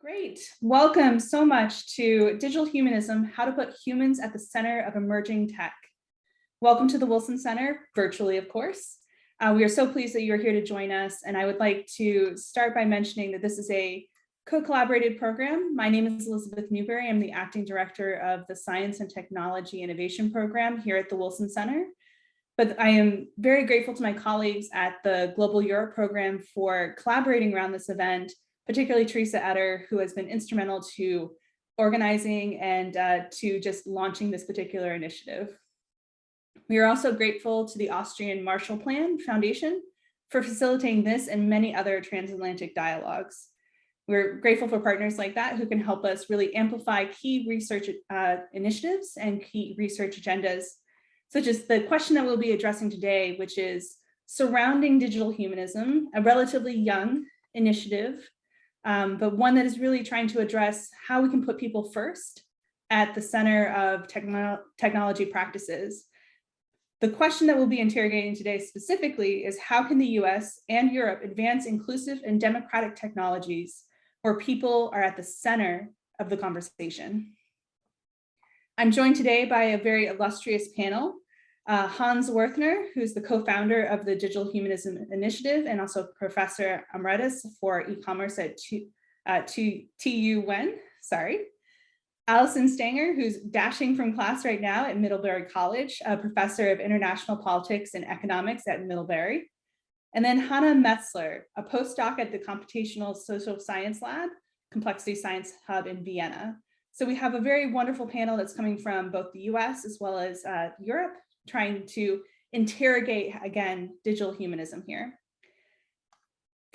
Great. Welcome so much to Digital Humanism, How to Put Humans at the Center of Emerging Tech. Welcome to the Wilson Center, virtually, of course. We are so pleased that you're here to join us, and I would like to start by mentioning that this is a co-collaborated program. My name is Elizabeth Newberry. I'm the Acting Director of the Science and Technology Innovation Program here at the Wilson Center. But I am very grateful to my colleagues at the Global Europe Program for collaborating around this event, particularly Teresa Etter, who has been instrumental to organizing and to just launching this particular initiative. We are also grateful to the Austrian Marshall Plan Foundation for facilitating this and many other transatlantic dialogues. We're grateful for partners like that who can help us really amplify key research initiatives and key research agendas, such as the question that we'll be addressing today, which is surrounding digital humanism, a relatively young initiative, but one that is really trying to address how we can put people first at the center of technology practices. The question that we'll be interrogating today specifically is how can the US and Europe advance inclusive and democratic technologies where people are at the center of the conversation? I'm joined today by a very illustrious panel. Hans Werthner, who's the co-founder of the Digital Humanism Initiative and also Professor Emeritus for e-commerce at TU Wen, sorry. Alison Stanger, who's dashing from class right now at Middlebury College, a professor of international politics and economics at Middlebury. And then Hannah Metzler, a postdoc at the Computational Social Science Lab, Complexity Science Hub in Vienna. So we have a very wonderful panel that's coming from both the US as well as Europe, trying to interrogate, again, digital humanism here.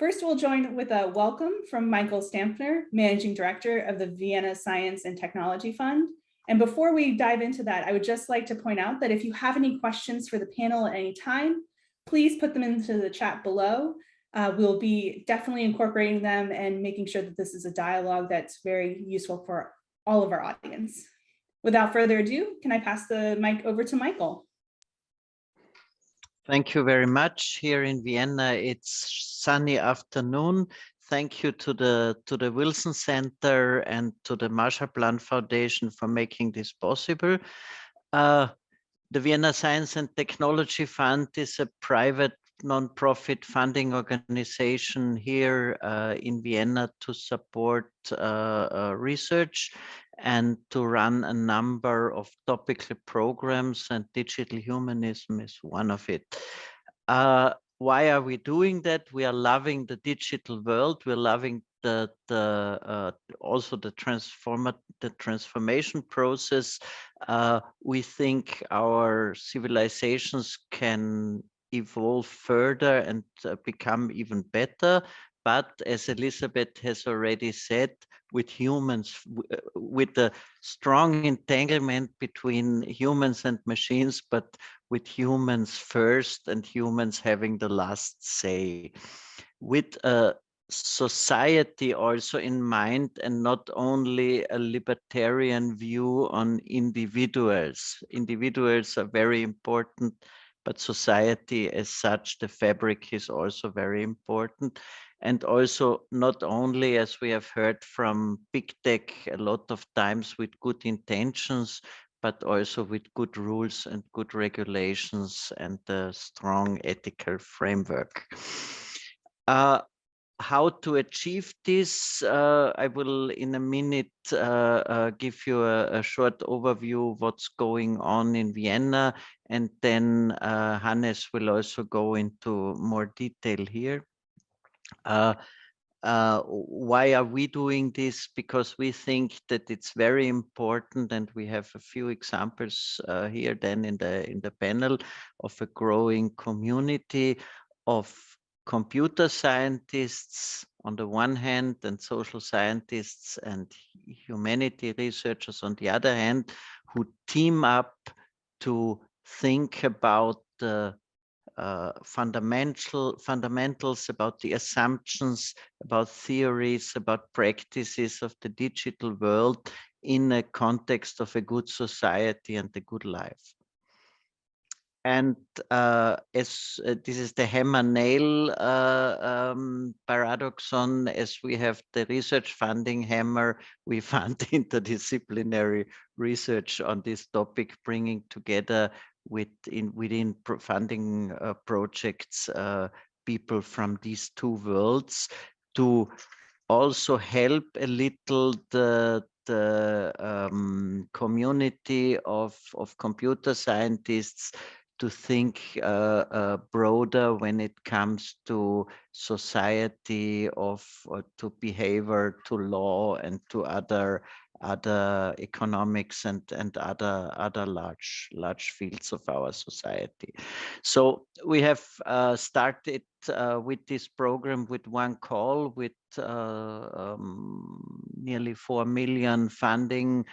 First, we'll join with a welcome from Michael Stampfner, Managing Director of the Vienna Science and Technology Fund. And before we dive into that, I would just like to point out that if you have any questions for the panel at any time, please put them into the chat below. We'll be definitely incorporating them and making sure that this is a dialogue that's very useful for all of our audience. Without further ado, can I pass the mic over to Michael? Thank you very much. Here in Vienna, it's sunny afternoon. Thank you to the Wilson Center and to the Marshall Plan Foundation for making this possible. The Vienna Science and Technology Fund is a private non-profit funding organization here in Vienna to support research and to run a number of topical programs, and digital humanism is one of it. Why are we doing that? We are loving the digital world. We're loving also the transformation process. We think our civilizations can evolve further and become even better. But as Elizabeth has already said, with humans, with the strong entanglement between humans and machines, but with humans first and humans having the last say. With a society also in mind and not only a libertarian view on individuals. Individuals are very important, but society as such, the fabric is also very important. And also not only, as we have heard from big tech a lot of times, with good intentions, but also with good rules and good regulations and a strong ethical framework. How to achieve this, I will in a minute give you a short overview of what's going on in Vienna, and then Hannes will also go into more detail here. Why are we doing this? Because we think that it's very important, and we have a few examples here then in the panel of a growing community of computer scientists on the one hand, and social scientists and humanity researchers on the other hand, who team up to think about the fundamentals, about the assumptions, about theories, about practices of the digital world in a context of a good society and a good life. And as this is the hammer-nail paradoxon, as we have the research funding hammer, we fund interdisciplinary research on this topic, bringing together within funding projects people from these two worlds to also help a little the community of computer scientists to think broader when it comes to society, to behavior, to law, and to other economics and other large fields of our society. So we have started with this program with one call with nearly 4 million funding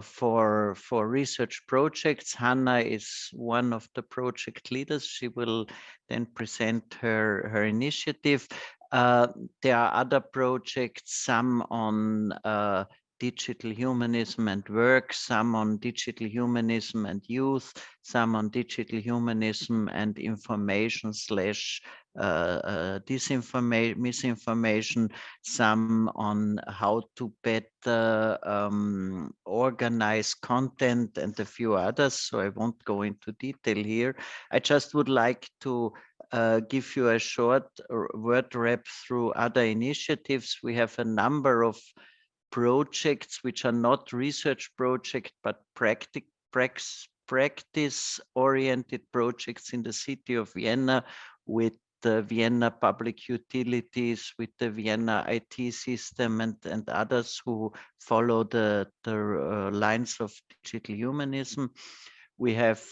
for research projects. Hannah is one of the project leaders. She will then present her initiative. There are other projects, some on digital humanism and work, some on digital humanism and youth, some on digital humanism and information slash disinformation, misinformation, some on how to better organize content, and a few others. So I won't go into detail here. I just would like to give you a short word wrap through other initiatives. We have a number of projects which are not research projects, but practice-oriented projects in the city of Vienna, with the Vienna public utilities, with the Vienna IT system, and others who follow the lines of digital humanism. We have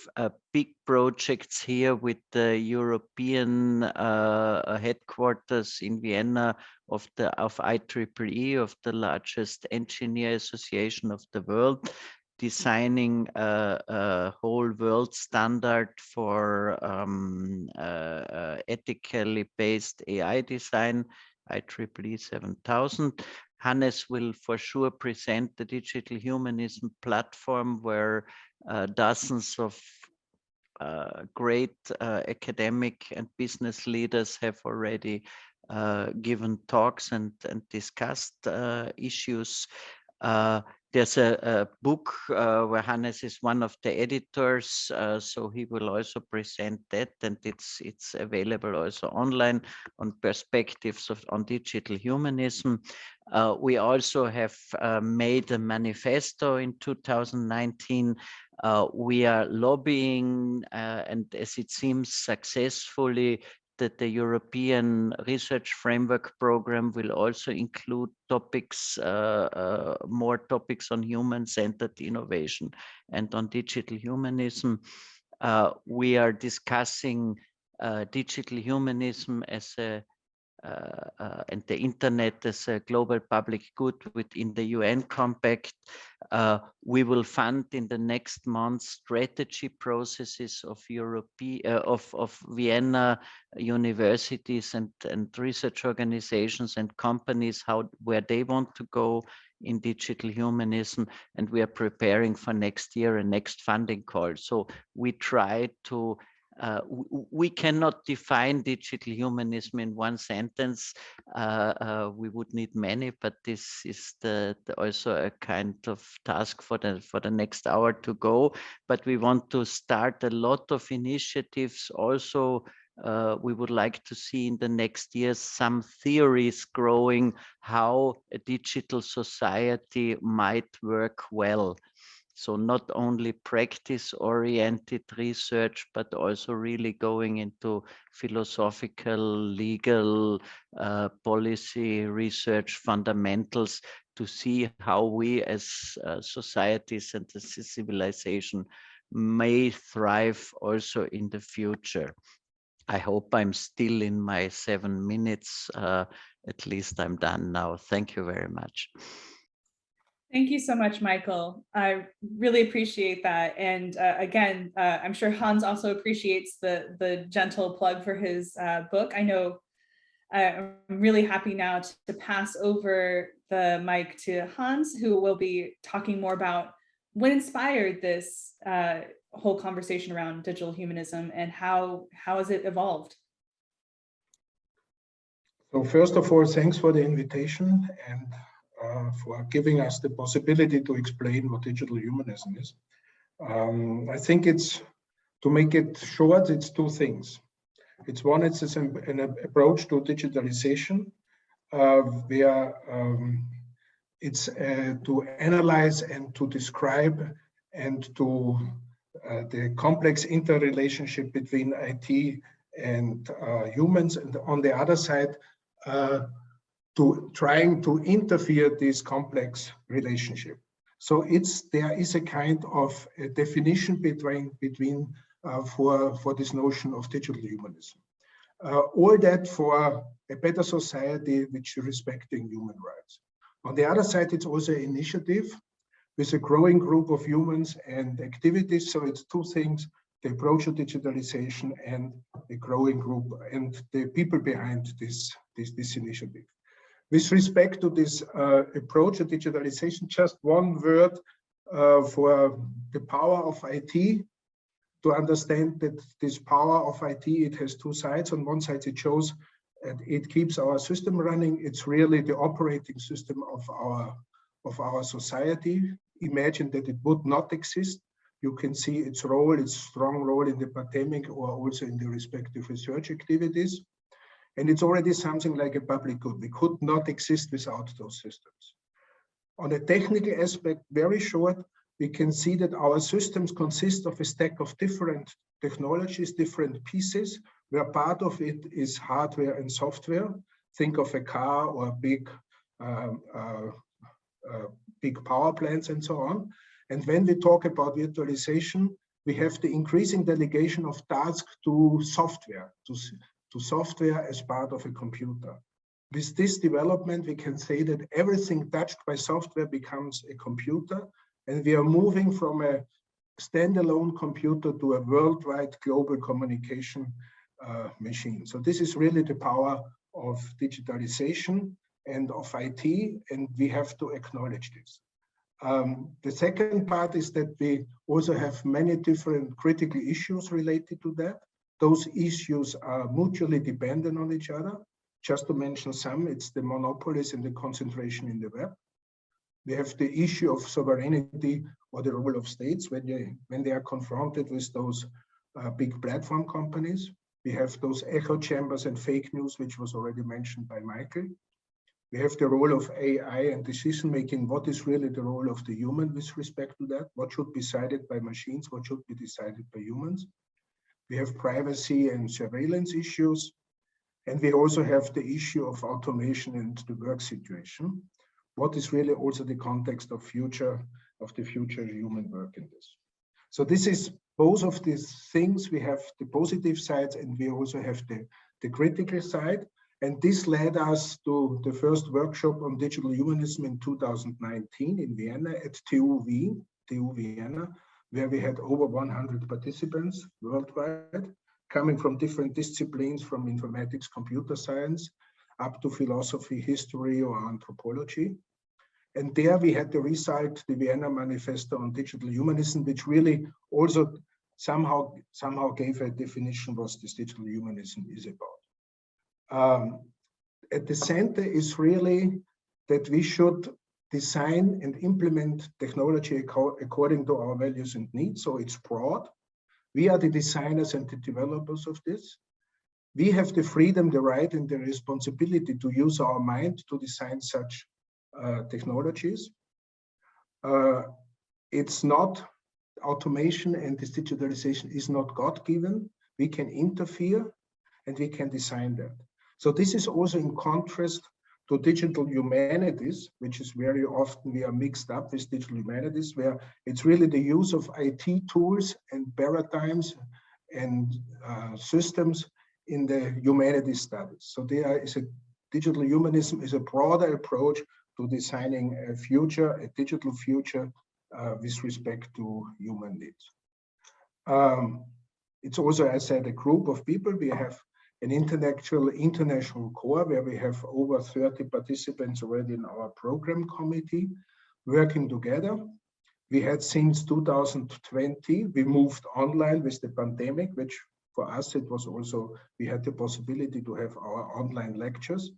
big projects here with the European headquarters in Vienna of IEEE, of the largest engineer association of the world, designing a whole world standard for ethically based AI design, IEEE 7000. Hannes will for sure present the Digital Humanism platform, where dozens of great academic and business leaders have already given talks and discussed issues. There's a book where Hannes is one of the editors, so he will also present that, and it's available also online on perspectives on digital humanism. We also have made a manifesto in 2019. We are lobbying, and as it seems successfully, that the European Research Framework Program will also include topics, more topics on human-centered innovation and on digital humanism. We are discussing digital humanism as and the internet as a global public good within the UN Compact. We will fund in the next month strategy processes of of Vienna universities and research organizations and companies, where they want to go in digital humanism, and we are preparing for next year a next funding call. So we try to we cannot define digital humanism in one sentence. We would need many, but this is also a kind of task for the next hour to go. But we want to start a lot of initiatives. Also, we would like to see in the next years some theories growing how a digital society might work well. So not only practice-oriented research, but also really going into philosophical, legal, policy research fundamentals to see how we as societies and as a civilization may thrive also in the future. I hope I'm still in my 7 minutes. At least I'm done now. Thank you very much. Thank you so much, Michael. I really appreciate that. And again, I'm sure Hans also appreciates the gentle plug for his book. I know I'm really happy now to pass over the mic to Hans, who will be talking more about what inspired this whole conversation around digital humanism, and how has it evolved? So first of all, thanks for the invitation and for giving us the possibility to explain what digital humanism is. I think it's, to make it short, it's two things. It's one, it's an approach to digitalization, where it's to analyze and to describe and to the complex interrelationship between IT and humans, and on the other side, to trying to interfere this complex relationship. So there is a kind of a definition between for this notion of digital humanism. All that for a better society which is respecting human rights. On the other side, it's also an initiative with a growing group of humans and activities. So it's two things: the approach to digitalization and a growing group and the people behind this initiative. With respect to this approach to digitalization, just one word for the power of IT. To understand that this power of IT, it has two sides. On one side, it shows that it keeps our system running. It's really the operating system of our society. Imagine that it would not exist. You can see its role, its strong role in the pandemic, or also in the respective research activities. And it's already something like a public good. We could not exist without those systems. On a technical aspect, very short, we can see that our systems consist of a stack of different technologies, different pieces, where part of it is hardware and software. Think of a car or big power plants and so on. And when we talk about virtualization, we have the increasing delegation of tasks to software, to software as part of a computer. With this development, we can say that everything touched by software becomes a computer, and we are moving from a standalone computer to a worldwide global communication machine. So this is really the power of digitalization and of IT, and we have to acknowledge this. The second part is that we also have many different critical issues related to that. Those issues are mutually dependent on each other. Just to mention some, it's the monopolies and the concentration in the web. We have the issue of sovereignty or the role of states when they are confronted with those big platform companies. We have those echo chambers and fake news, which was already mentioned by Michael. We have the role of AI and decision making. What is really the role of the human with respect to that? What should be decided by machines? What should be decided by humans? We have privacy and surveillance issues. And we also have the issue of automation and the work situation. What is really also the context of the future human work in this? So this is both of these things. We have the positive sides and we also have the critical side. And this led us to the first workshop on digital humanism in 2019 in Vienna at TU Vienna, where we had over 100 participants worldwide, coming from different disciplines, from informatics, computer science, up to philosophy, history, or anthropology. And there we had the result, the Vienna manifesto on digital humanism, which really also somehow gave a definition what this digital humanism is about. At the center is really that we should design and implement technology according to our values and needs. So it's broad. We are the designers and the developers of this. We have the freedom, the right, and the responsibility to use our mind to design such technologies. It's not automation, and this digitalization is not God-given. We can interfere and we can design that. So this is also in contrast to digital humanities, which is very often we are mixed up with digital humanities, where it's really the use of IT tools and paradigms and systems in the humanities studies. So there is a digital humanism is a broader approach to designing a future, a digital future with respect to human needs. It's also, as I said, a group of people. We have an international core where we have over 30 participants already in our program committee working together. We had since 2020, we moved online with the pandemic, which for us, it was also, we had the possibility to have our online lectures.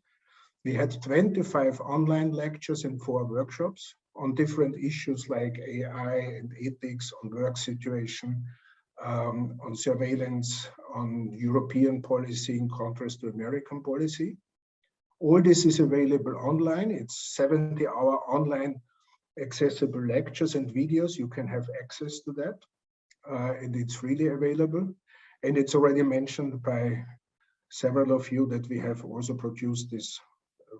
We had 25 online lectures and 4 workshops on different issues like AI and ethics, on work situation, on surveillance, on European policy in contrast to American policy. All this is available online. It's 70-hour online accessible lectures and videos. You can have access to that, and it's freely available. And it's already mentioned by several of you that we have also produced this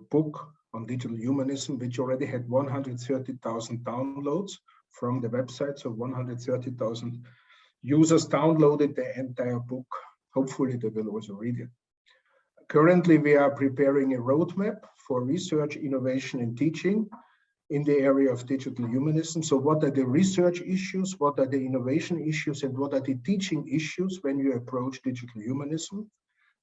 book on digital humanism, which already had 130,000 downloads from the website. So 130,000 users downloaded the entire book. Hopefully they will also read it. Currently, we are preparing a roadmap for research, innovation, and teaching in the area of digital humanism. So what are the research issues, what are the innovation issues, and what are the teaching issues when you approach digital humanism?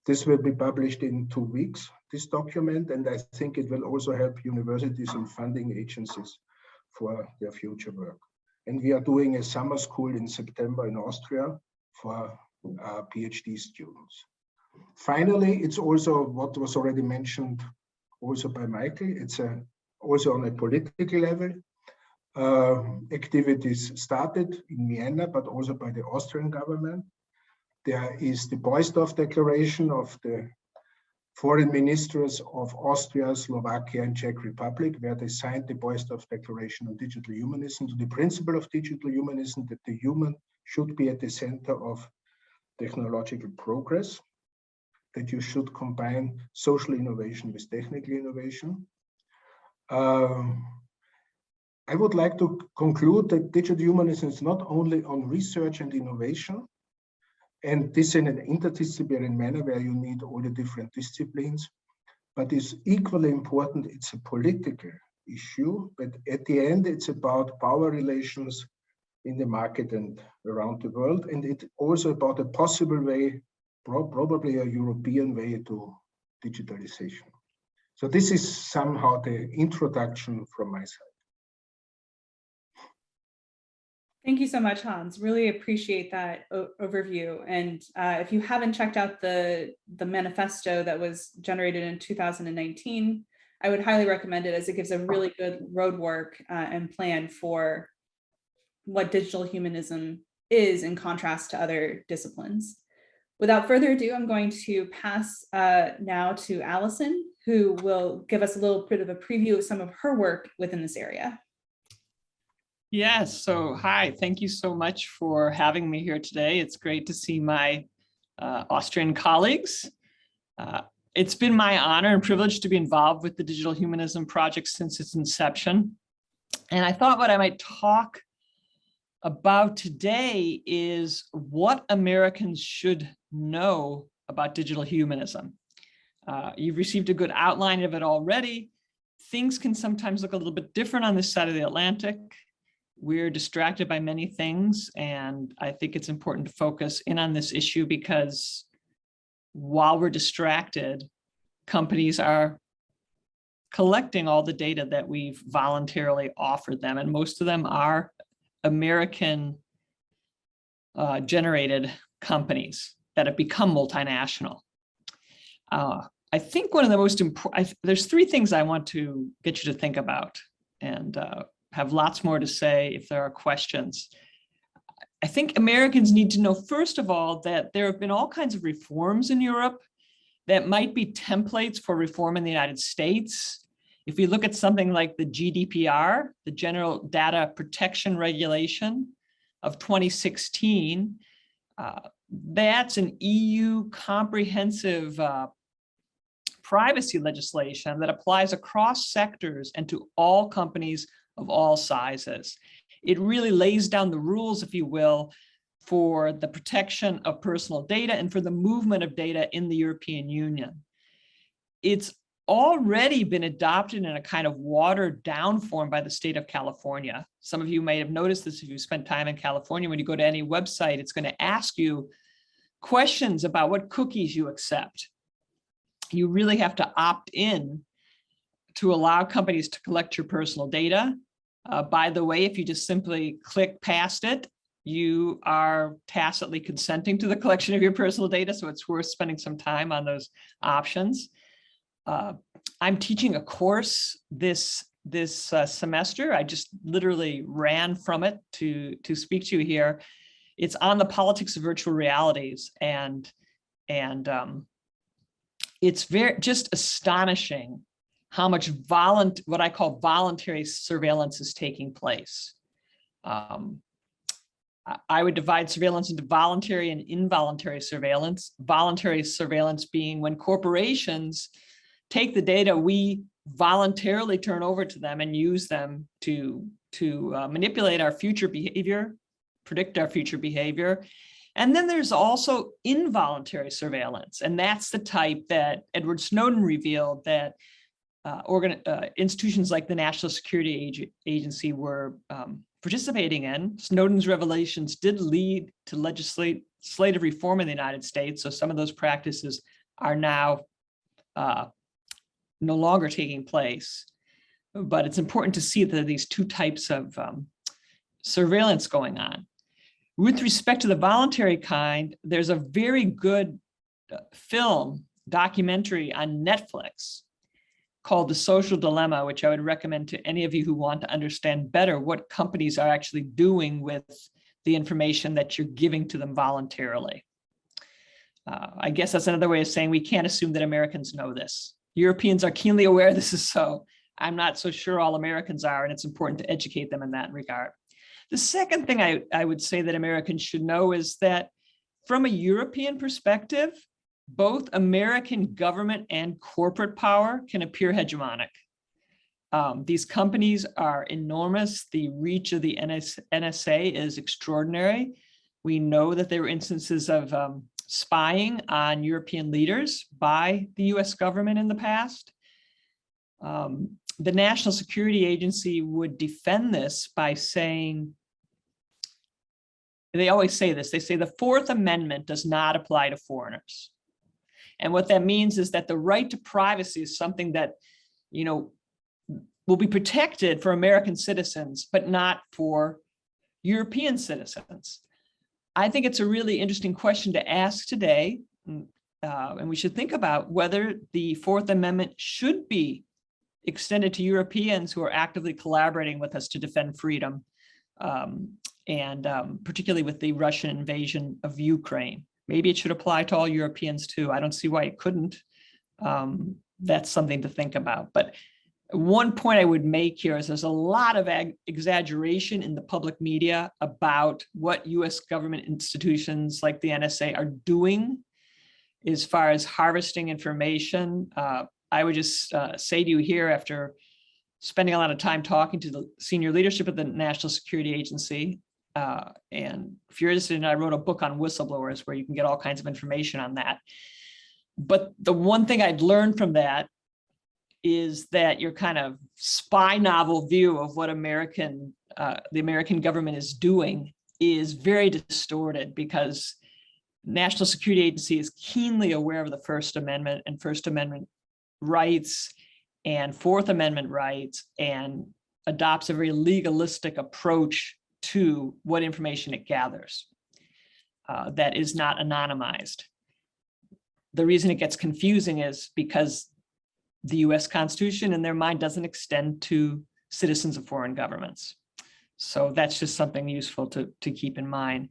This will be published in 2 weeks, this document, and I think it will also help universities and funding agencies for their future work. And we are doing a summer school in September in Austria for PhD students. Finally, it's also what was already mentioned also by Michael. It's also on a political level. Activities started in Vienna, but also by the Austrian government. There is the Boysdorf Declaration of the foreign ministers of Austria, Slovakia, and Czech Republic, where they signed the Boysdorf Declaration on digital humanism, to the principle of digital humanism that the human should be at the center of technological progress, that you should combine social innovation with technical innovation. I would like to conclude that digital humanism is not only on research and innovation, and this in an interdisciplinary manner where you need all the different disciplines, but it's equally important, it's a political issue, but at the end, it's about power relations in the market and around the world, and it's also about a possible way, probably a European way to digitalization. So this is somehow the introduction from my side. Thank you so much, Hans. Really appreciate that overview. And if you haven't checked out the manifesto that was generated in 2019, I would highly recommend it, as it gives a really good roadwork and plan for what digital humanism is in contrast to other disciplines. Without further ado, I'm going to pass now to Allison, who will give us a little bit of a preview of some of her work within this area. Yes, so hi, thank you so much for having me here today. It's great to see my Austrian colleagues. It's been my honor and privilege to be involved with the Digital Humanism Project since its inception. And I thought what I might talk about today is what Americans should know about digital humanism. You've received a good outline of it already. Things can sometimes look a little bit different on this side of the Atlantic. We're distracted by many things, and I think it's important to focus in on this issue because while we're distracted, companies are collecting all the data that we've voluntarily offered them, and most of them are American generated companies that have become multinational. I think one of the most important, there's 3 things I want to get you to think about, and have lots more to say if there are questions. I think Americans need to know, first of all, that there have been all kinds of reforms in Europe that might be templates for reform in the United States. If you look at something like the GDPR, the General Data Protection Regulation of 2016, that's an EU comprehensive privacy legislation that applies across sectors and to all companies of all sizes. It really lays down the rules, if you will, for the protection of personal data and for the movement of data in the European Union. It's already been adopted in a kind of watered down form by the state of California. Some of you may have noticed this if you spent time in California. When you go to any website, it's going to ask you questions about what cookies you accept. You really have to opt in to allow companies to collect your personal data. By the way, if you just simply click past it, you are tacitly consenting to the collection of your personal data, so it's worth spending some time on those options. I'm teaching a course this semester. I just literally ran from it to speak to you here. It's on the politics of virtual realities, and it's just astonishing how much what I call voluntary surveillance is taking place. I would divide surveillance into voluntary and involuntary surveillance. Voluntary surveillance being when corporations take the data we voluntarily turn over to them and use them to manipulate our future behavior, predict our future behavior. And then there's also involuntary surveillance, and that's the type that Edward Snowden revealed that institutions like the National Security Agency were participating in. Snowden's revelations did lead to legislative reform in the United States, so some of those practices are now no longer taking place. But it's important to see that these two types of surveillance going on. With respect to the voluntary kind, there's a very good documentary on Netflix called The Social Dilemma, which I would recommend to any of you who want to understand better what companies are actually doing with the information that you're giving to them voluntarily. I guess that's another way of saying we can't assume that Americans know this. Europeans are keenly aware this is so. I'm not so sure all Americans are, and it's important to educate them in that regard. The second thing I would say that Americans should know is that from a European perspective, both American government and corporate power can appear hegemonic. These companies are enormous. The reach of the NSA is extraordinary. We know that there were instances of spying on European leaders by the US government in the past. The National Security Agency would defend this by saying, they always say this, they say the Fourth Amendment does not apply to foreigners. And what that means is that the right to privacy is something that, will be protected for American citizens, but not for European citizens. I think it's a really interesting question to ask today. And we should think about whether the Fourth Amendment should be extended to Europeans who are actively collaborating with us to defend freedom, and particularly with the Russian invasion of Ukraine. Maybe it should apply to all Europeans too. I don't see why it couldn't. That's something to think about. But one point I would make here is there's a lot of exaggeration in the public media about what US government institutions like the NSA are doing as far as harvesting information. I would just say to you here, after spending a lot of time talking to the senior leadership of the National Security Agency, and if you're interested, I wrote a book on whistleblowers where you can get all kinds of information on that. But the one thing I'd learned from that is that your kind of spy novel view of what the American government is doing is very distorted, because National Security Agency is keenly aware of the First Amendment and First Amendment rights and Fourth Amendment rights, and adopts a very legalistic approach to what information it gathers that is not anonymized. The reason it gets confusing is because the US Constitution in their mind doesn't extend to citizens of foreign governments. So that's just something useful to keep in mind.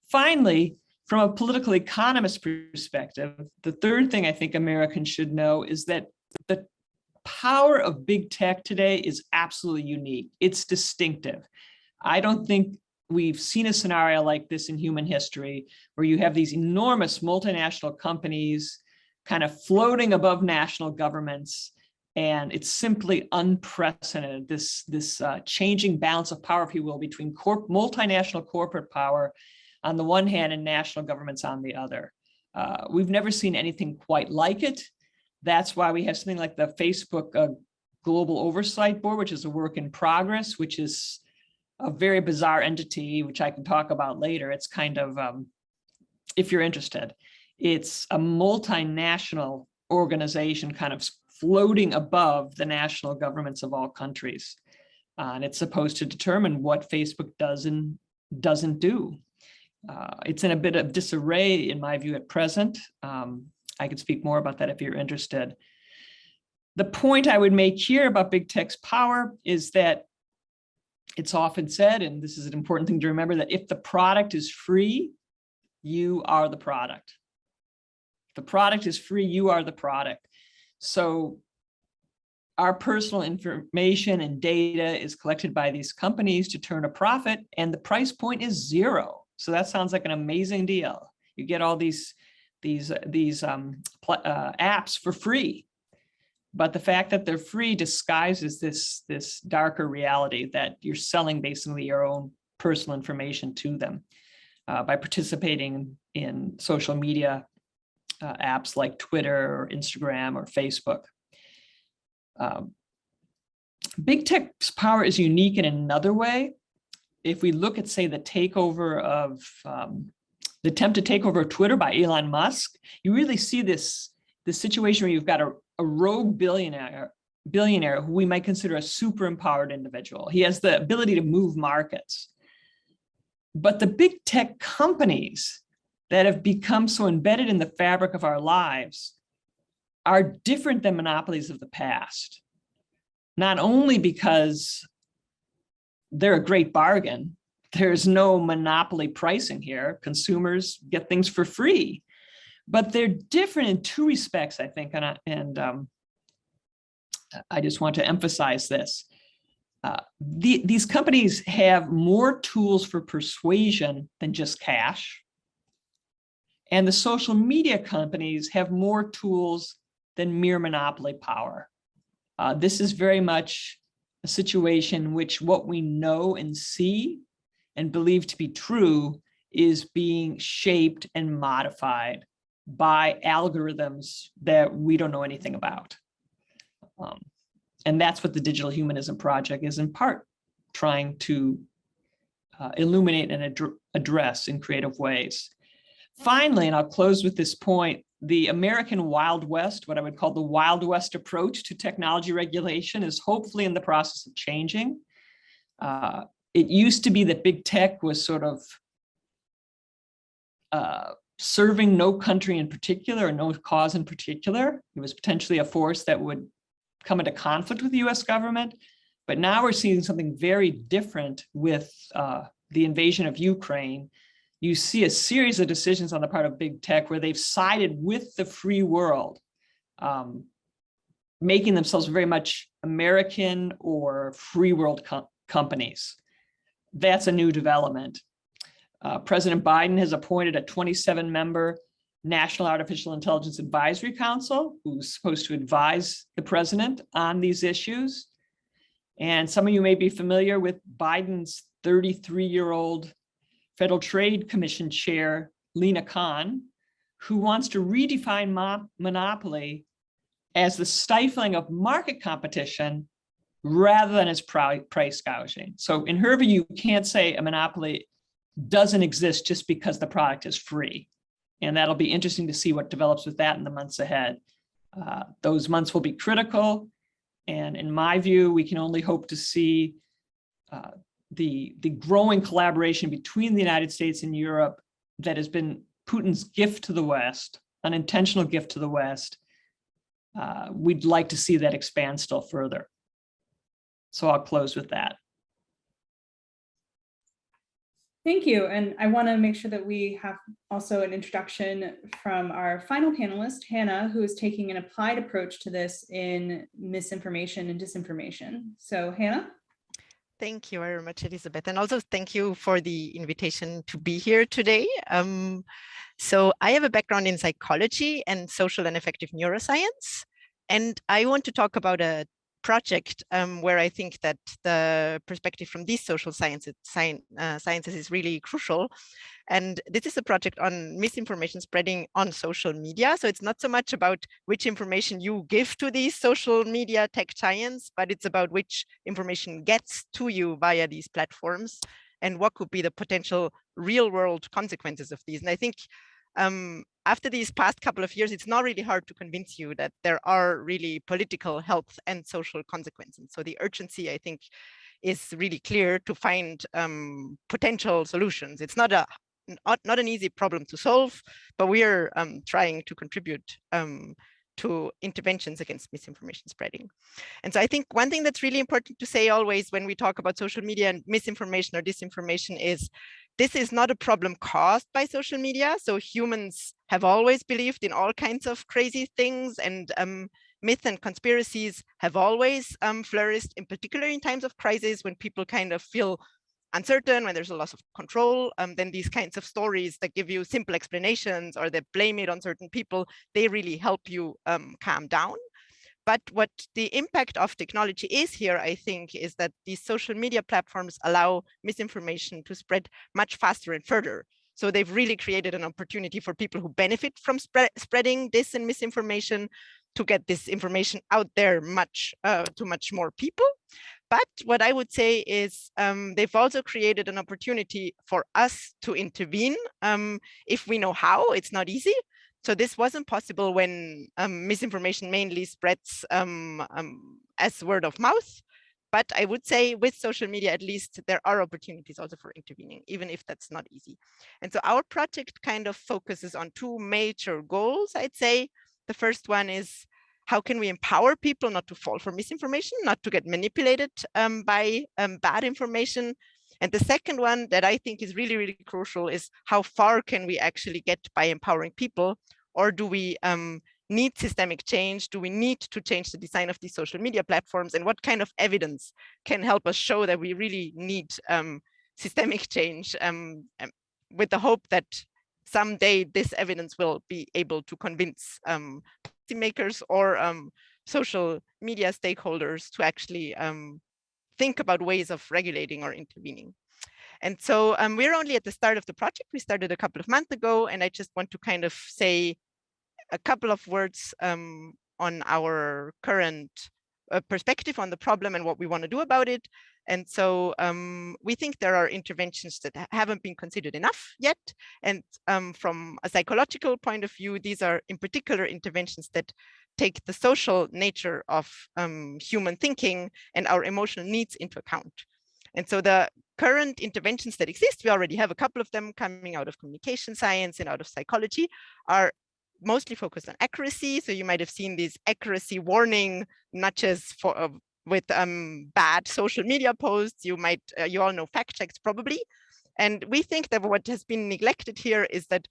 Finally, from a political economist perspective, the third thing I think Americans should know is that the power of big tech today is absolutely unique. It's distinctive. I don't think we've seen a scenario like this in human history, where you have these enormous multinational companies kind of floating above national governments, and it's simply unprecedented, this changing balance of power, if you will, between multinational corporate power on the one hand and national governments on the other. We've never seen anything quite like it. That's why we have something like the Facebook Global Oversight Board, which is a work in progress, which is a very bizarre entity, which I can talk about later. It's kind of, if you're interested, it's a multinational organization kind of floating above the national governments of all countries. and it's supposed to determine what Facebook does and doesn't do. It's in a bit of disarray, in my view, at present. I could speak more about that if you're interested. The point I would make here about big tech's power is that it's often said, and this is an important thing to remember, that if the product is free, you are the product. If the product is free, you are the product. So our personal information and data is collected by these companies to turn a profit, and the price point is zero. So that sounds like an amazing deal. You get all these apps for free. But the fact that they're free disguises this darker reality that you're selling basically your own personal information to them by participating in social media apps like Twitter or Instagram or Facebook. Big tech's power is unique in another way. If we look at, say, the takeover of the attempted takeover of Twitter by Elon Musk, you really see this situation where you've got a rogue billionaire who we might consider a super empowered individual. He has the ability to move markets. But the big tech companies that have become so embedded in the fabric of our lives are different than monopolies of the past. Not only because they're a great bargain, there's no monopoly pricing here. Consumers get things for free. But they're different in two respects, I think, and I just want to emphasize this. These companies have more tools for persuasion than just cash. And the social media companies have more tools than mere monopoly power. This is very much a situation in which what we know and see and believe to be true is being shaped and modified by algorithms that we don't know anything about. And that's what the Digital Humanism Project is in part trying to illuminate and address in creative ways. Finally, and I'll close with this point, the American Wild West, what I would call the Wild West approach to technology regulation, is hopefully in the process of changing. It used to be that big tech was sort of serving no country in particular or no cause in particular. It was potentially a force that would come into conflict with the US government. But now we're seeing something very different with the invasion of Ukraine. You see a series of decisions on the part of big tech where they've sided with the free world, making themselves very much American or free world companies. That's a new development. President Biden has appointed a 27-member National Artificial Intelligence Advisory Council, who's supposed to advise the president on these issues. And some of you may be familiar with Biden's 33-year-old Federal Trade Commission chair, Lina Khan, who wants to redefine monopoly as the stifling of market competition rather than as price gouging. So in her view, you can't say a monopoly doesn't exist just because the product is free. And that'll be interesting to see what develops with that in the months ahead. Those months will be critical. And in my view, we can only hope to see the growing collaboration between the United States and Europe that has been Putin's gift to the West, an intentional gift to the West. We'd like to see that expand still further. So I'll close with that. Thank you. And I want to make sure that we have also an introduction from our final panelist, Hannah, who is taking an applied approach to this in misinformation and disinformation. So Hannah? Thank you very much, Elizabeth. And also thank you for the invitation to be here today. So I have a background in psychology and social and affective neuroscience. And I want to talk about a project where I think that the perspective from these social sciences is really crucial. And this is a project on misinformation spreading on social media. So it's not so much about which information you give to these social media tech giants, but it's about which information gets to you via these platforms and what could be the potential real world consequences of these. And I think after these past couple of years, it's not really hard to convince you that there are really political, health, and social consequences. So the urgency, I think, is really clear to find potential solutions. It's not an easy problem to solve, but we are trying to contribute to interventions against misinformation spreading. And so I think one thing that's really important to say always when we talk about social media and misinformation or disinformation is this is not a problem caused by social media. So humans have always believed in all kinds of crazy things, and myth and conspiracies have always flourished, in particular in times of crisis when people kind of feel uncertain, when there's a loss of control. Then these kinds of stories that give you simple explanations or that blame it on certain people, they really help you calm down. But what the impact of technology is here, I think, is that these social media platforms allow misinformation to spread much faster and further. So they've really created an opportunity for people who benefit from spreading dis and misinformation to get this information out there to much more people. But what I would say is they've also created an opportunity for us to intervene if we know how. It's not easy. So this wasn't possible when misinformation mainly spreads as word of mouth. But I would say with social media, at least, there are opportunities also for intervening, even if that's not easy. And so our project kind of focuses on two major goals, I'd say. The first one is, how can we empower people not to fall for misinformation, not to get manipulated by bad information? And the second one that I think is really, really crucial is how far can we actually get by empowering people? Or do we need systemic change? Do we need to change the design of these social media platforms? And what kind of evidence can help us show that we really need systemic change, with the hope that someday this evidence will be able to convince policymakers or social media stakeholders to actually think about ways of regulating or intervening. And so we're only at the start of the project. We started a couple of months ago, and I just want to kind of say a couple of words on our current perspective on the problem and what we want to do about it. And so we think there are interventions that haven't been considered enough yet. And from a psychological point of view, these are in particular interventions that take the social nature of human thinking and our emotional needs into account. And so the current interventions that exist, we already have a couple of them coming out of communication science and out of psychology, are mostly focused on accuracy. So you might have seen these accuracy warning nudges for with bad social media posts. You all know fact checks probably. And we think that what has been neglected here is that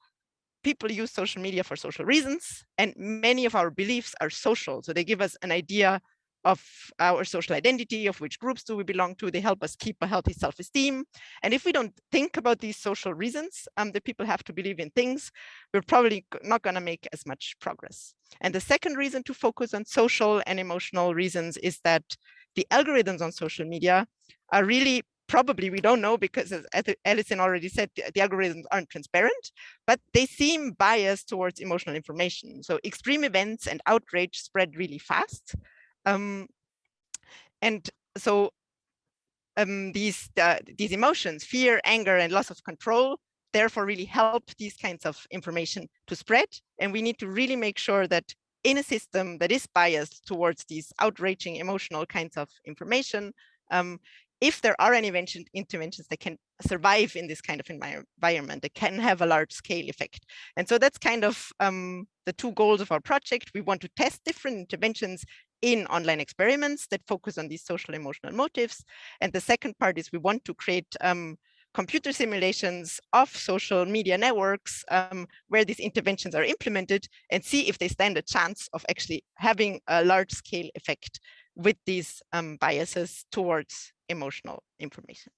people use social media for social reasons, and many of our beliefs are social. So they give us an idea of our social identity, of which groups do we belong to. They help us keep a healthy self-esteem. And if we don't think about these social reasons that people have to believe in things, we're probably not going to make as much progress. And the second reason to focus on social and emotional reasons is that the algorithms on social media are really, probably, we don't know, because as Alison already said, the algorithms aren't transparent, but they seem biased towards emotional information. So extreme events and outrage spread really fast. And so these emotions, fear, anger, and loss of control, therefore really help these kinds of information to spread. And we need to really make sure that in a system that is biased towards these outraging emotional kinds of information, if there are any interventions that can survive in this kind of environment, that can have a large scale effect. And so that's kind of the two goals of our project. We want to test different interventions in online experiments that focus on these social emotional motives. And the second part is we want to create computer simulations of social media networks where these interventions are implemented and see if they stand a chance of actually having a large scale effect with these biases towards emotional information.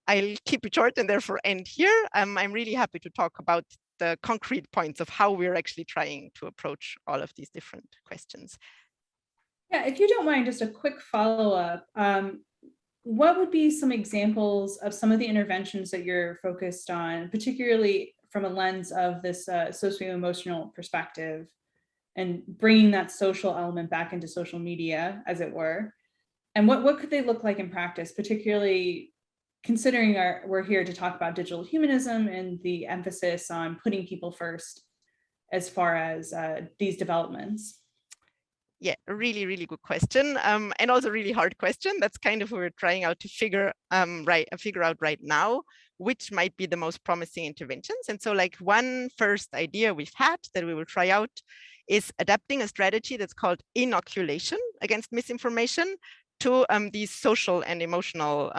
I'll keep it short and therefore end here. I'm really happy to talk about the concrete points of how we're actually trying to approach all of these different questions. Yeah, if you don't mind, just a quick follow-up. What would be some examples of some of the interventions that you're focused on, particularly from a lens of this socio-emotional perspective, and bringing that social element back into social media, as it were? And what could they look like in practice, particularly considering we're here to talk about digital humanism and the emphasis on putting people first as far as these developments? Yeah, a really, really good question, and also really hard question. That's kind of what we're trying out to figure out right now, which might be the most promising interventions. And so, like, one first idea we've had that we will try out is adapting a strategy that's called inoculation against misinformation to these social and emotional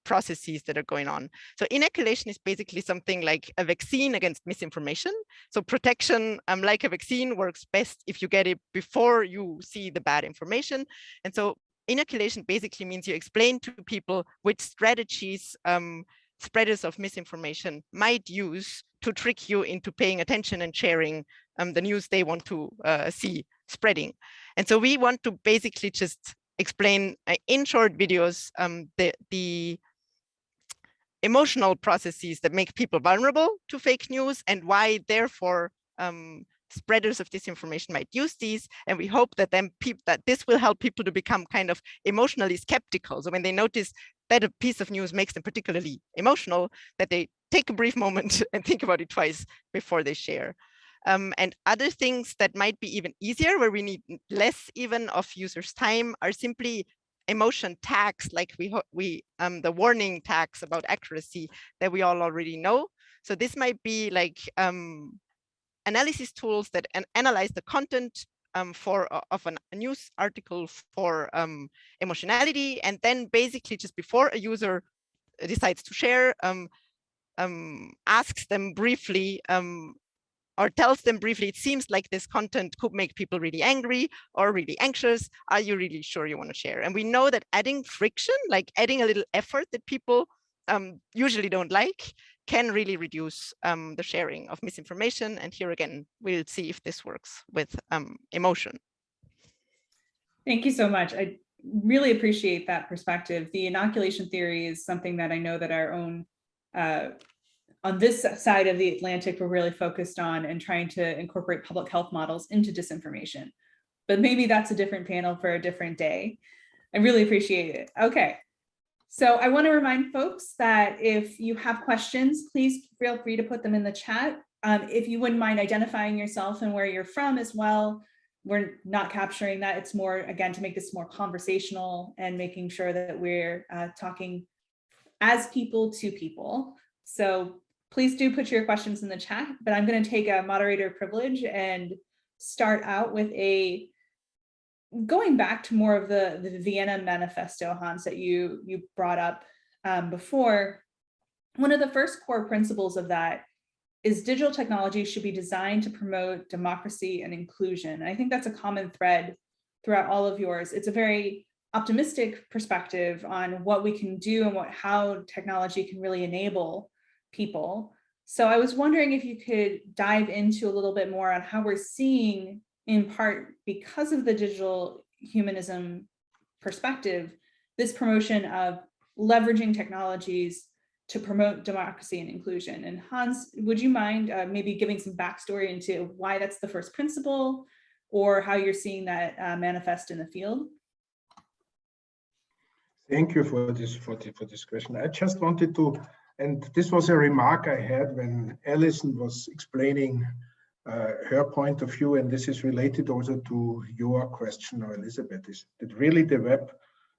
processes that are going on. So inoculation is basically something like a vaccine against misinformation. So protection, like a vaccine, works best if you get it before you see the bad information. And so inoculation basically means you explain to people which strategies spreaders of misinformation might use to trick you into paying attention and sharing the news they want to see spreading. And so we want to basically just explain in short videos the emotional processes that make people vulnerable to fake news and why, therefore, spreaders of disinformation might use these. And we hope that that this will help people to become kind of emotionally skeptical. So when they notice that a piece of news makes them particularly emotional, that they take a brief moment and think about it twice before they share. And other things that might be even easier, where we need less even of users' time, are simply emotion tags, like the warning tags about accuracy that we all already know. So this might be like analysis tools that analyze the content of a news article for emotionality, and then basically just before a user decides to share, asks them briefly or tells them briefly, it seems like this content could make people really angry or really anxious. Are you really sure you want to share? And we know that adding friction, like adding a little effort that people usually don't like, can really reduce the sharing of misinformation. And here again, we'll see if this works with emotion. Thank you so much. I really appreciate that perspective. The inoculation theory is something that I know that our own on this side of the Atlantic, we're really focused on and trying to incorporate public health models into disinformation. But maybe that's a different panel for a different day. I really appreciate it. Okay. So I want to remind folks that if you have questions, please feel free to put them in the chat. If you wouldn't mind identifying yourself and where you're from as well. We're not capturing that. It's more, again, to make this more conversational and making sure that we're talking as people to people. So please do put your questions in the chat, but I'm going to take a moderator privilege and start out with going back to more of the Vienna manifesto, Hans, that you brought up before. One of the first core principles of that is digital technology should be designed to promote democracy and inclusion. And I think that's a common thread throughout all of yours. It's a very optimistic perspective on what we can do and how technology can really enable people. So I was wondering if you could dive into a little bit more on how we're seeing, in part because of the digital humanism perspective, this promotion of leveraging technologies to promote democracy and inclusion. And Hans, would you mind maybe giving some backstory into why that's the first principle, or how you're seeing that manifest in the field? Thank you for this question. I just wanted to, and this was a remark I had when Alison was explaining her point of view, and this is related also to your question, or Elizabeth, is that really the web,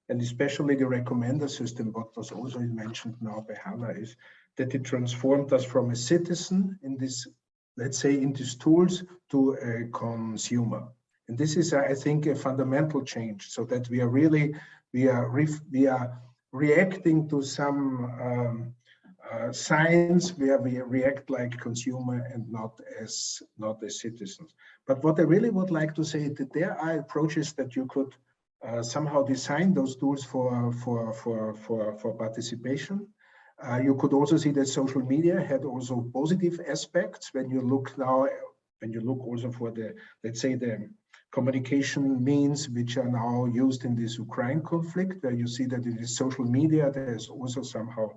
and especially the recommender system, what was also mentioned now by Hannah, is that it transformed us from a citizen in this, let's say, in these tools, to a consumer. And this is, I think, a fundamental change, so that we are really, we are reacting to some signs where we react like consumer and not as citizens. But what I really would like to say is that there are approaches that you could somehow design those tools for participation. You could also see that social media had also positive aspects when you look now, when you look also for the, let's say, the communication means which are now used in this Ukraine conflict, where you see that in the social media, there's also somehow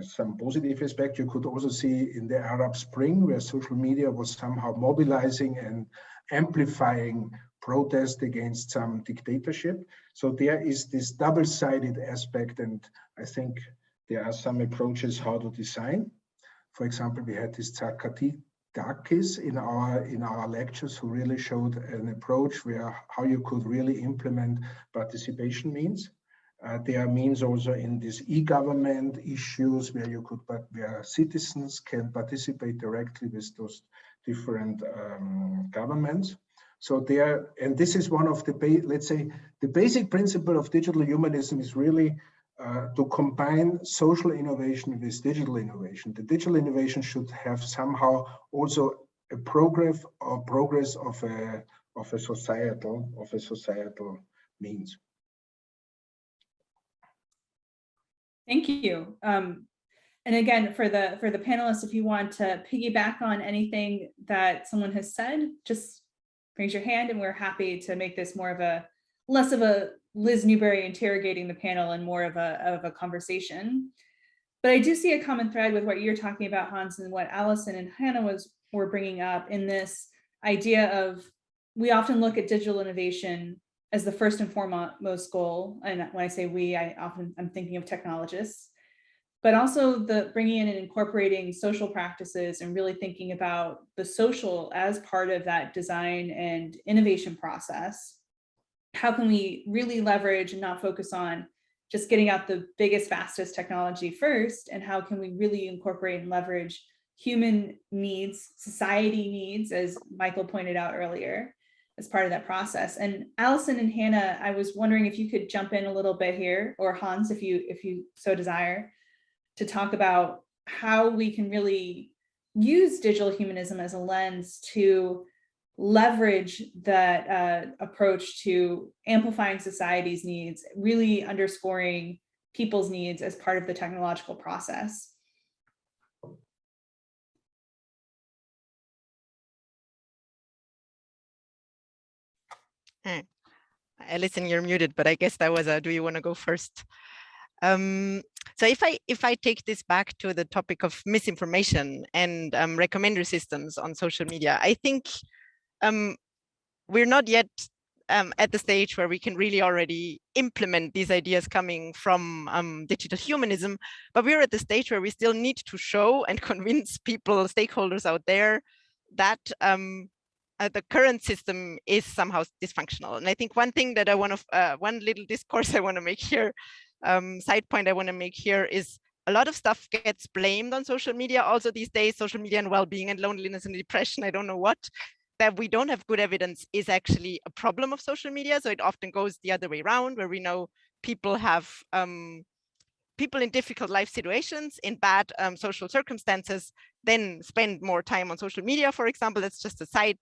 some positive aspect. You could also see in the Arab Spring, where social media was somehow mobilizing and amplifying protest against some dictatorship. So there is this double-sided aspect, and I think there are some approaches how to design. For example, we had this Zakati Gakis in our lectures, who really showed an approach where how you could really implement participation means. There are means also in these e-government issues where citizens can participate directly with those different governments. So and this is one of the, let's say, the basic principle of digital humanism is really to combine social innovation with digital innovation. The digital innovation should have somehow also a progress of a societal means. Thank you. And again, for the panelists, if you want to piggyback on anything that someone has said, just raise your hand and we're happy to make this more of a, less of a Liz Newberry interrogating the panel and more of a conversation. But I do see a common thread with what you're talking about, Hans, and what Allison and Hannah were bringing up in this idea of, we often look at digital innovation as the first and foremost goal. And when I say we, I'm thinking of technologists, but also the bringing in and incorporating social practices and really thinking about the social as part of that design and innovation process. How can we really leverage and not focus on just getting out the biggest, fastest technology first? And how can we really incorporate and leverage human needs, society needs, as Michael pointed out earlier, as part of that process? And Allison and Hannah, I was wondering if you could jump in a little bit here, or Hans, if you so desire, to talk about how we can really use digital humanism as a lens to leverage that approach to amplifying society's needs, really underscoring people's needs as part of the technological process. Alison, you're muted, but I guess that was a, do you want to go first? So if I take this back to the topic of misinformation and recommender systems on social media, I think we're not yet at the stage where we can really already implement these ideas coming from digital humanism, but we're at the stage where we still need to show and convince people, stakeholders out there, that the current system is somehow dysfunctional. And I think one thing that I want to, one little discourse I want to make here, side point I want to make here is, a lot of stuff gets blamed on social media also these days, social media and well-being and loneliness and depression, I don't know what, that we don't have good evidence is actually a problem of social media. So it often goes the other way around, where we know people have, people in difficult life situations, in bad social circumstances, then spend more time on social media, for example. That's just a side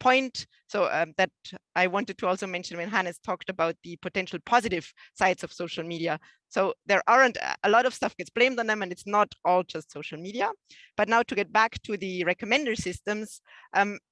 point. So that I wanted to also mention when Hannes talked about the potential positive sides of social media. So there aren't, a lot of stuff gets blamed on them, and it's not all just social media. But now to get back to the recommender systems,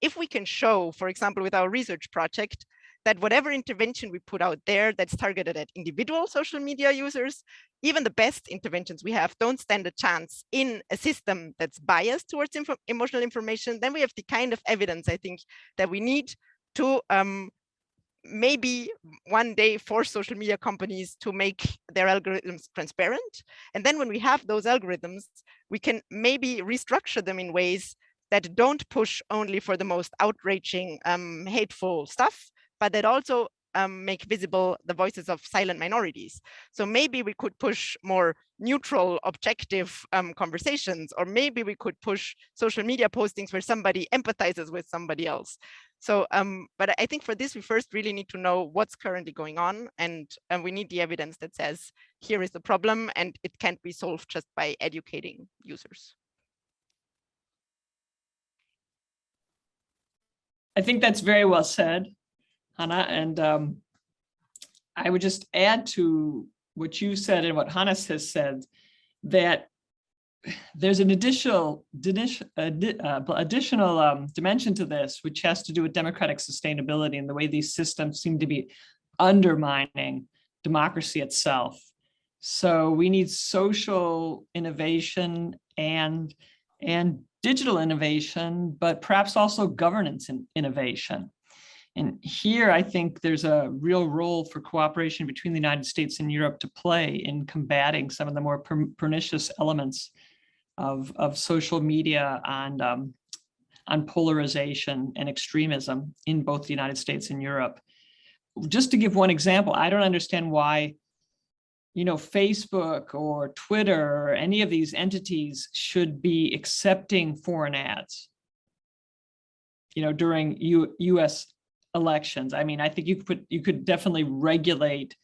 if we can show, for example, with our research project, that whatever intervention we put out there that's targeted at individual social media users, even the best interventions we have don't stand a chance in a system that's biased towards emotional information, then we have the kind of evidence, I think, that we need to maybe one day force social media companies to make their algorithms transparent. And then when we have those algorithms, we can maybe restructure them in ways that don't push only for the most outraging, hateful stuff, but that also make visible the voices of silent minorities. So maybe we could push more neutral, objective conversations, or maybe we could push social media postings where somebody empathizes with somebody else. So, but I think for this, we first really need to know what's currently going on, and we need the evidence that says, here is the problem, and it can't be solved just by educating users. I think that's very well said, Hannah, and I would just add to what you said and what Hannes has said, that there's an additional dimension to this, which has to do with democratic sustainability and the way these systems seem to be undermining democracy itself. So we need social innovation and digital innovation, but perhaps also governance and innovation. And here, I think there's a real role for cooperation between the United States and Europe to play in combating some of the more pernicious elements of social media and on polarization and extremism in both the United States and Europe. Just to give one example, I don't understand why, Facebook or Twitter or any of these entities should be accepting foreign ads, during US elections. I mean, I think you could definitely regulate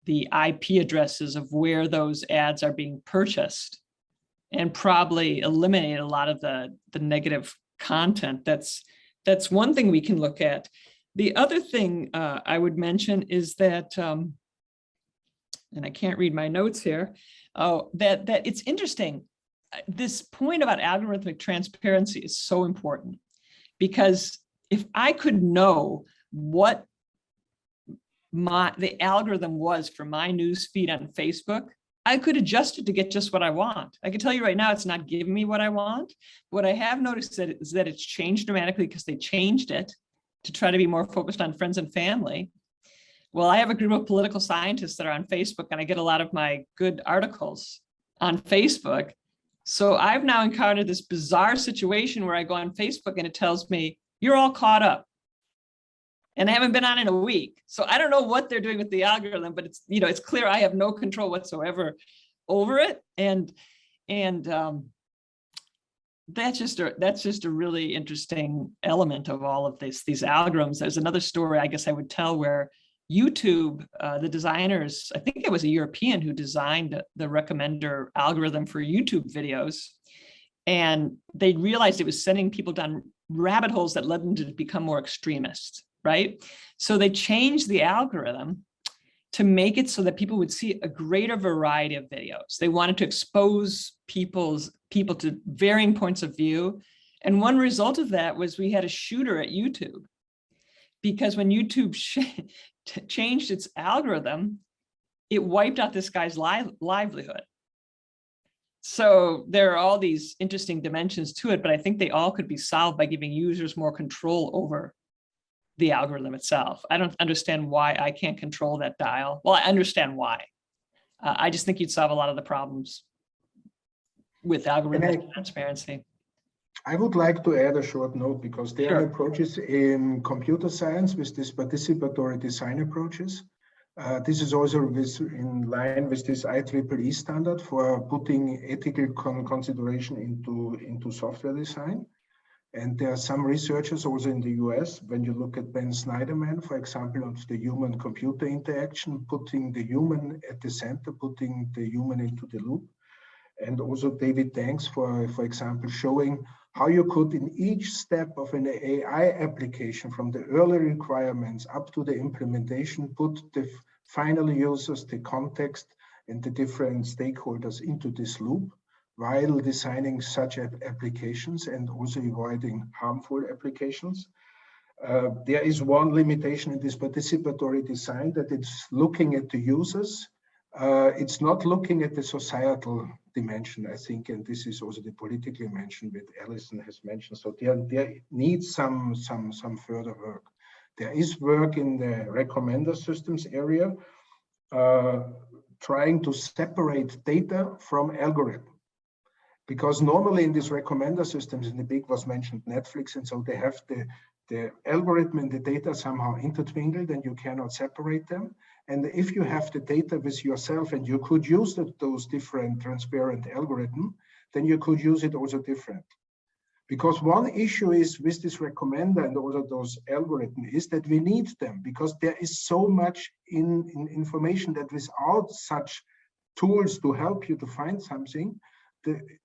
the IP addresses of where those ads are being purchased and probably eliminate a lot of the negative content. That's one thing we can look at. The other thing I would mention is that, and I can't read my notes here, that it's interesting. This point about algorithmic transparency is so important, because if I could know what the algorithm was for my news feed on Facebook, I could adjust it to get just what I want. I can tell you right now, it's not giving me what I want. What I have noticed is that it's changed dramatically because they changed it to try to be more focused on friends and family. Well, I have a group of political scientists that are on Facebook, and I get a lot of my good articles on Facebook. So I've now encountered this bizarre situation where I go on Facebook and it tells me, you're all caught up. And I haven't been on in a week. So I don't know what they're doing with the algorithm, but it's clear I have no control whatsoever over it. And that's just a really interesting element of all of these algorithms. There's another story I guess I would tell where YouTube, the designers, I think it was a European who designed the recommender algorithm for YouTube videos. And they realized it was sending people down rabbit holes that led them to become more extremist, right? So they changed the algorithm to make it so that people would see a greater variety of videos. They wanted to expose people to varying points of view. And one result of that was we had a shooter at YouTube, because when YouTube changed its algorithm, it wiped out this guy's livelihood. So there are all these interesting dimensions to it, but I think they all could be solved by giving users more control over the algorithm itself. I don't understand why I can't control that dial. Well, I understand why. I just think you'd solve a lot of the problems with algorithmic transparency. I would like to add a short note, because there Sure. are approaches in computer science with this participatory design approaches. This is also in line with this IEEE standard for putting ethical consideration into software design. And there are some researchers also in the US, when you look at Ben Snyderman, for example, of the human-computer interaction, putting the human at the center, putting the human into the loop. And also David Danks, for example, showing how you could, in each step of an AI application, from the early requirements up to the implementation, put the final users, the context, and the different stakeholders into this loop, while designing such applications and also avoiding harmful applications. There is one limitation in this participatory design, that it's looking at the users. It's not looking at the societal dimension, I think, and this is also the political dimension that Alison has mentioned. So there needs some further work. There is work in the recommender systems area, trying to separate data from algorithm. Because normally in these recommender systems, in the big was mentioned Netflix, and so they have the algorithm and the data somehow intertwined, and you cannot separate them. And if you have the data with yourself and you could use those different transparent algorithms, then you could use it also different. Because one issue is with this recommender and also those algorithms is that we need them, because there is so much in information that without such tools to help you to find something,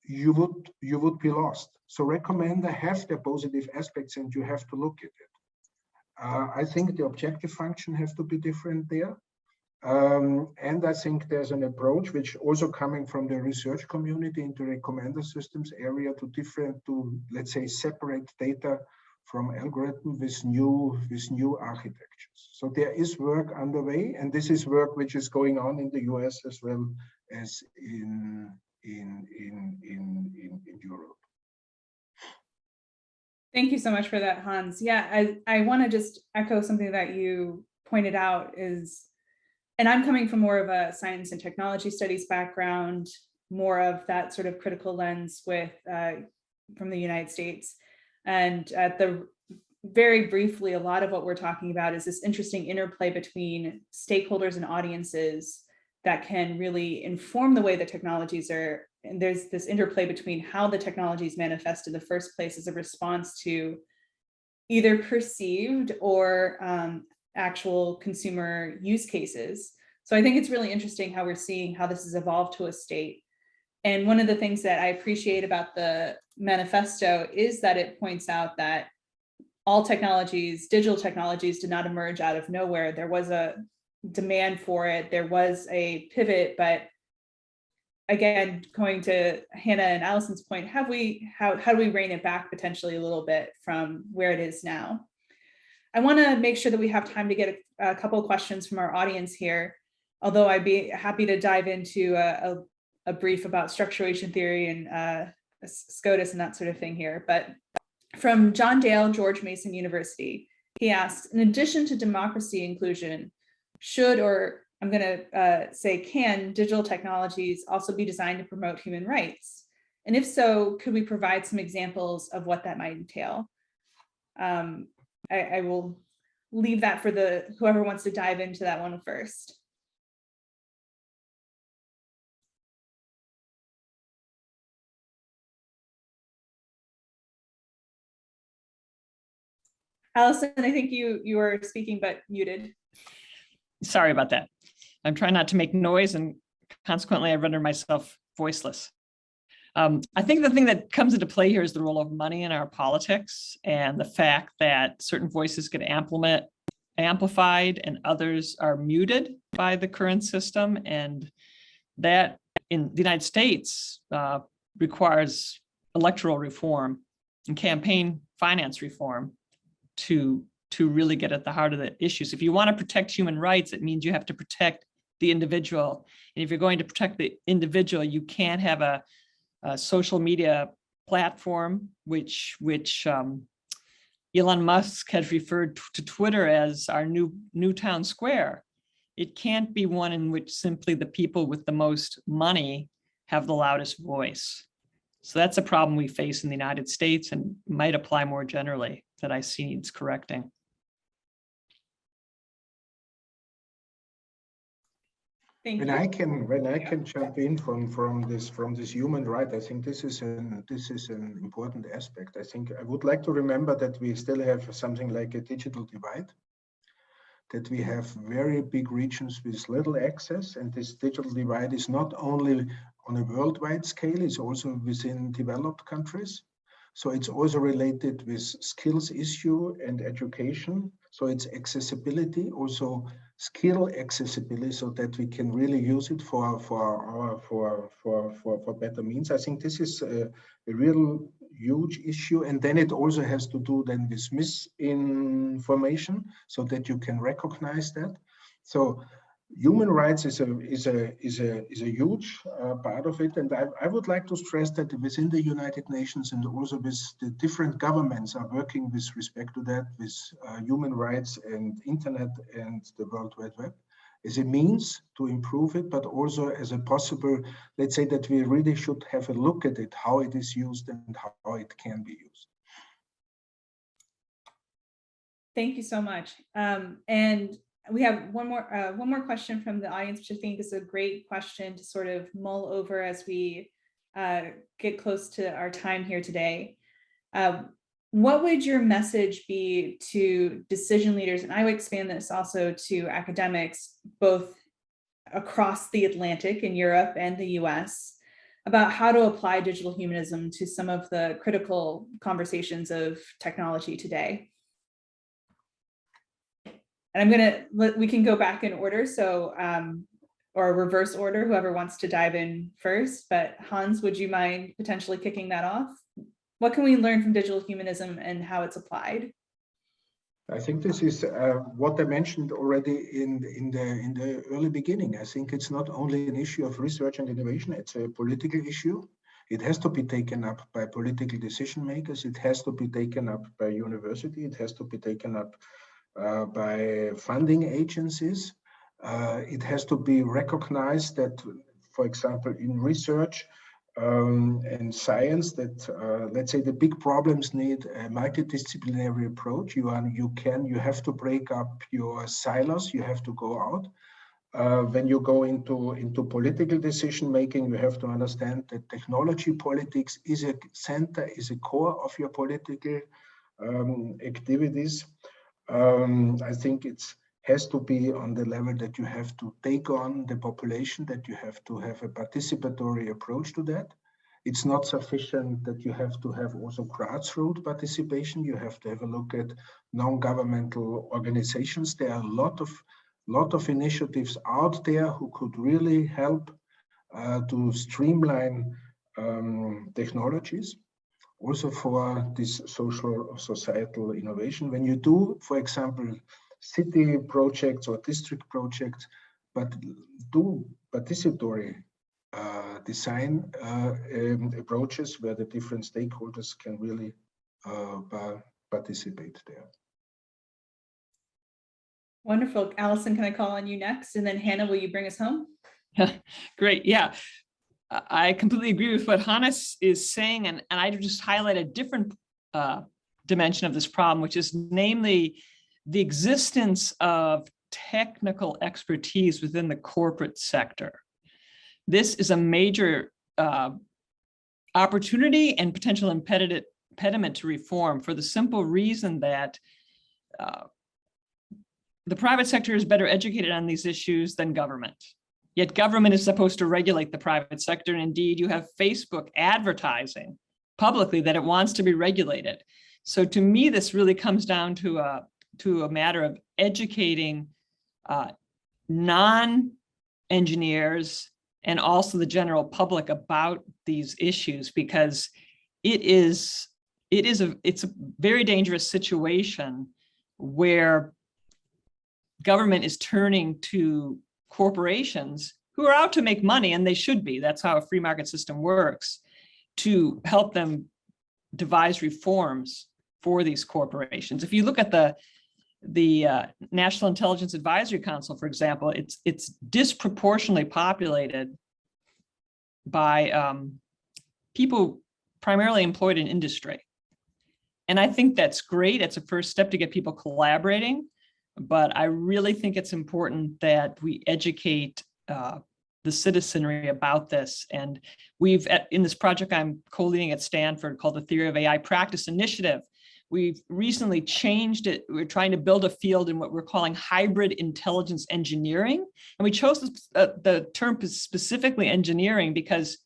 you would be lost. So recommender have their positive aspects, and you have to look at it. I think the objective function have to be different there. And I think there's an approach which also coming from the research community into recommender systems area to let's say separate data from algorithm with new architectures. So there is work underway, and this is work which is going on in the US as well as in Europe. Thank you so much for that, Hans. Yeah, I want to just echo something that you pointed out is, and I'm coming from more of a science and technology studies background, more of that sort of critical lens with from the United States. And at the very briefly, a lot of what we're talking about is this interesting interplay between stakeholders and audiences that can really inform the way that technologies are. And there's this interplay between how the technologies manifest in the first place as a response to either perceived or actual consumer use cases. So I think it's really interesting how we're seeing how this has evolved to a state. And one of the things that I appreciate about the manifesto is that it points out that all technologies, digital technologies, did not emerge out of nowhere. There was a demand for it. There was a pivot, but again, going to Hannah and Allison's point, how do we rein it back potentially a little bit from where it is now? I want to make sure that we have time to get a couple of questions from our audience here, although I'd be happy to dive into a brief about structuration theory and SCOTUS and that sort of thing here. But from John Dale, George Mason University, he asks, in addition to democracy inclusion, should, or I'm going to say, can digital technologies also be designed to promote human rights? And if so, could we provide some examples of what that might entail? I will leave that for whoever wants to dive into that one first. Allison, I think you were speaking, but muted. Sorry about that. I'm trying not to make noise, and consequently I render myself voiceless. I think the thing that comes into play here is the role of money in our politics, and the fact that certain voices get amplified and others are muted by the current system. And that in the United States requires electoral reform and campaign finance reform to really get at the heart of the issues. If you want to protect human rights, it means you have to protect the individual. And if you're going to protect the individual, you can't have a social media platform, which Elon Musk has referred to Twitter as our new town square. It can't be one in which simply the people with the most money have the loudest voice. So that's a problem we face in the United States and might apply more generally that I see needs correcting. When I can jump in from this human right, I think this is an important aspect. I think I would like to remember that we still have something like a digital divide, that we have very big regions with little access, and this digital divide is not only on a worldwide scale, it's also within developed countries. So it's also related with skills issue and education. So it's accessibility, also skill accessibility, so that we can really use it for better means. I think this is a real huge issue. And then it also has to do then with misinformation, so that you can recognize that. So human rights is a huge part of it, and I would like to stress that within the United Nations and also with the different governments are working with respect to that, with human rights and internet and the World Wide Web, as a means to improve it, but also as a possible, let's say that we really should have a look at it, how it is used and how it can be used. Thank you so much. And we have one more question from the audience, which I think is a great question to sort of mull over as we get close to our time here today. What would your message be to decision leaders? And I would expand this also to academics, both across the Atlantic in Europe and the US, about how to apply digital humanism to some of the critical conversations of technology today. And we can go back in order, so or reverse order, whoever wants to dive in first. But Hans, would you mind potentially kicking that off? What can we learn from digital humanism and how it's applied? I think this is what I mentioned already in the early beginning. I think it's not only an issue of research and innovation, it's a political issue. It has to be taken up by political decision makers. It has to be taken up by university. It has to be taken up by funding agencies. It has to be recognized that, for example, in research, and science that, let's say, the big problems need a multidisciplinary approach. You have to break up your silos. You have to go out. When you go into political decision making, you have to understand that technology politics is a center, is a core of your political activities. I think it has to be on the level that you have to take on the population, that you have to have a participatory approach to that. It's not sufficient that you have to have also grassroots participation. You have to have a look at non-governmental organizations. There are a lot of initiatives out there who could really help to streamline technologies, also for this societal innovation. When you do, for example, city projects or district projects, but do participatory design approaches where the different stakeholders can really participate there. Wonderful. Allison, can I call on you next? And then Hannah, will you bring us home? Great. Yeah, I completely agree with what Hannes is saying. And I just highlight a different dimension of this problem, which is namely the existence of technical expertise within the corporate sector. This is a major opportunity and potential impediment to reform for the simple reason that the private sector is better educated on these issues than government. Yet government is supposed to regulate the private sector. And indeed, you have Facebook advertising publicly that it wants to be regulated. So to me, this really comes down to a matter of educating non-engineers and also the general public about these issues, because it's a very dangerous situation where government is turning to corporations who are out to make money, and they should be. That's how a free market system works, to help them devise reforms for these corporations. If you look at the National Intelligence Advisory Council, for example, it's disproportionately populated by people primarily employed in industry. And I think that's great. It's a first step to get people collaborating. But I really think it's important that we educate the citizenry about this. And in this project I'm co-leading at Stanford called the Theory of AI Practice Initiative, we've recently changed it. We're trying to build a field in what we're calling hybrid intelligence engineering. And we chose the term specifically engineering because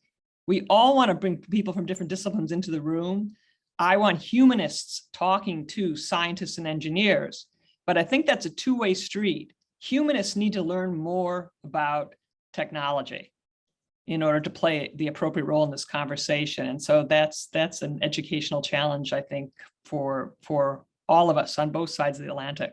we all want to bring people from different disciplines into the room. I want humanists talking to scientists and engineers. But I think that's a two-way street. Humanists need to learn more about technology in order to play the appropriate role in this conversation. And so that's an educational challenge, I think, for all of us on both sides of the Atlantic.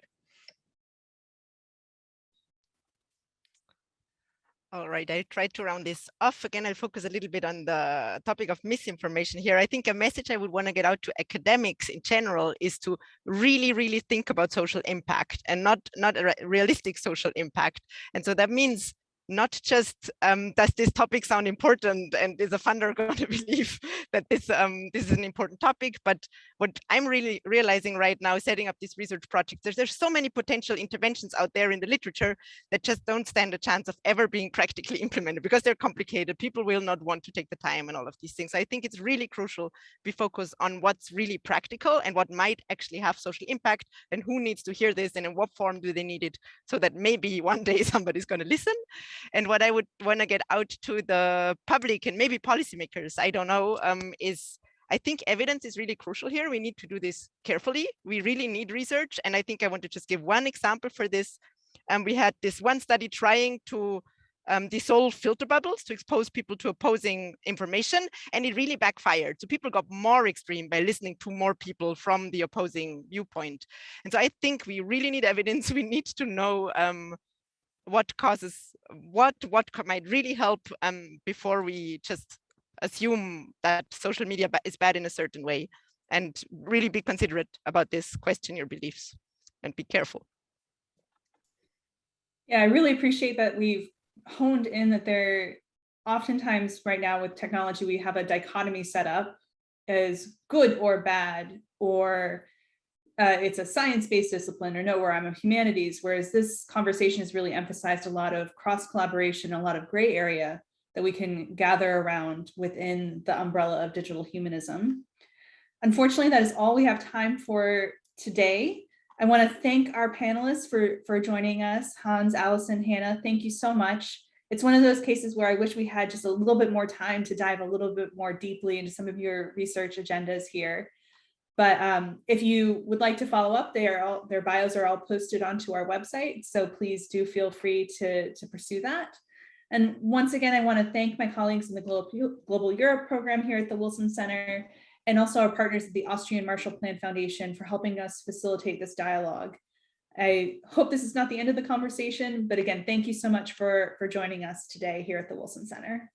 All right, I tried to round this off. Again, I'll focus a little bit on the topic of misinformation here. I think a message I would want to get out to academics in general is to really, really think about social impact and not a realistic social impact. And so that means not just does this topic sound important and is a funder going to believe that this is an important topic, but what I'm really realizing right now, setting up this research project, there's so many potential interventions out there in the literature that just don't stand a chance of ever being practically implemented because they're complicated. People will not want to take the time and all of these things. So I think it's really crucial we focus on what's really practical and what might actually have social impact and who needs to hear this and in what form do they need it, so that maybe one day somebody's going to listen. And what I would want to get out to the public and maybe policymakers, I don't know, is I think evidence is really crucial here. We need to do this carefully. We really need research. And I think I want to just give one example for this. We had this one study trying to dissolve filter bubbles to expose people to opposing information, and it really backfired. So people got more extreme by listening to more people from the opposing viewpoint. And so I think we really need evidence. We need to know what causes what might really help before we just assume that social media is bad in a certain way, and really be considerate about this, question your beliefs and be careful. Yeah, I really appreciate that we've honed in that there oftentimes right now with technology, we have a dichotomy set up as good or bad, or it's a science-based discipline, or no, where I'm a humanities, whereas this conversation has really emphasized a lot of cross-collaboration, a lot of gray area that we can gather around within the umbrella of digital humanism. Unfortunately, that is all we have time for today. I want to thank our panelists for joining us. Hans, Allison, Hannah, thank you so much. It's one of those cases where I wish we had just a little bit more time to dive a little bit more deeply into some of your research agendas here. But if you would like to follow up, their bios are all posted onto our website. So please do feel free to pursue that. And once again, I want to thank my colleagues in the Global Europe program here at the Wilson Center, and also our partners at the Austrian Marshall Plan Foundation for helping us facilitate this dialogue. I hope this is not the end of the conversation, but again, thank you so much for joining us today here at the Wilson Center.